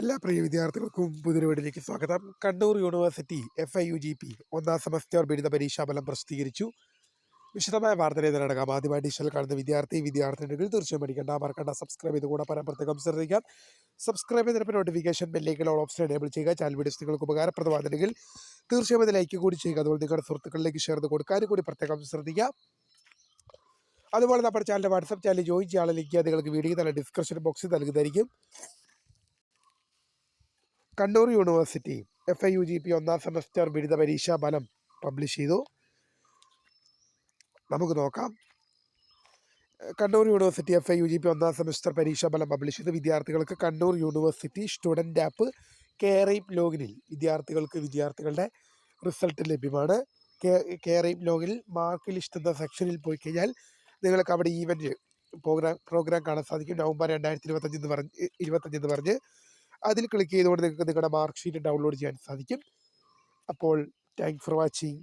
എല്ലാ പ്രിയ വിദ്യാർത്ഥികൾക്കും പുതിയൊരു വീഡിയോയിലേക്ക് സ്വാഗതം. കണ്ണൂർ യൂണിവേഴ്സിറ്റി FIUGP ഒന്നാം സെമസ്റ്റർ ബിരുദ പരീക്ഷാഫലം പ്രസിദ്ധീകരിച്ചു. വിശദമായ വാർത്തയിലേക്ക് നടക്കാം. ആദ്യമായി ഡിജിറ്റൽ കാണുന്ന വിദ്യാർത്ഥിനികൾ തീർച്ചയായും പഠിക്കേണ്ട മറക്കണ്ട സബ്സ്ക്രൈബ് ചെയ്ത് കൂടെ പറയാൻ പ്രത്യേകം ശ്രദ്ധിക്കാം. സബ്സ്ക്രൈബ് ചെയ്തതിന് നോട്ടിഫിക്കേഷൻ ബെല്ലേക്ക് ഓൾ ഓപ്ഷൻ എനേബിൾ ചെയ്യുക. ചാനൽ വീഡിയോസ് നിങ്ങൾക്ക് ഉപകാരപ്രദമാണെങ്കിൽ തീർച്ചയായും അത് ലൈക്ക് കൂടി ചെയ്യുക. അതുപോലെ നിങ്ങളുടെ സുഹൃത്തുക്കളിലേക്ക് ഷെയർ ചെയ്ത് കൊടുക്കാനും കൂടി പ്രത്യേകം ശ്രദ്ധിക്കുക. അതുപോലെ നമ്മുടെ ചാനലിൻ്റെ വാട്സ്ആപ്പ് ചാനൽ ജോയിൻ ചെയ്യാനുള്ള ലിങ്ക് നിങ്ങൾക്ക് വീഡിയോ തന്നെ ഡിസ്ക്രിപ്ഷൻ ബോക്സിൽ നൽകുന്നതായിരിക്കും. കണ്ണൂർ യൂണിവേഴ്സിറ്റി FIUGP ഒന്നാം സെമസ്റ്റർ ബിരുദ പരീക്ഷാ ഫലം പബ്ലിഷ് ചെയ്തു. നമുക്ക് നോക്കാം. കണ്ണൂർ യൂണിവേഴ്സിറ്റി FIUGP ഒന്നാം സെമസ്റ്റർ പരീക്ഷാ ഫലം പബ്ലിഷ് ചെയ്തു. വിദ്യാർത്ഥികൾക്ക് കണ്ണൂർ യൂണിവേഴ്സിറ്റി സ്റ്റുഡൻ്റ് ആപ്പ് കെയറൈം ലോഗിനിൽ വിദ്യാർത്ഥികളുടെ റിസൾട്ട് ലഭ്യമാണ്. കെയറൈം ലോഗിനിൽ മാർക്ക് ലിസ്റ്റ് എന്ന സെക്ഷനിൽ പോയി കഴിഞ്ഞാൽ നിങ്ങൾക്ക് അവിടെ ഈവൻറ്റ് പ്രോഗ്രാം കാണാൻ സാധിക്കും. നവംബർ 2025 എന്ന് പറഞ്ഞ് അതിൽ ക്ലിക്ക് ചെയ്തുകൊണ്ട് നിങ്ങൾക്ക് നിങ്ങളുടെ മാർക്ക് ഷീറ്റ് ഡൗൺലോഡ് ചെയ്യാൻ സാധിക്കും. അപ്പോൾ താങ്ക്സ് ഫോർ വാച്ചിങ്.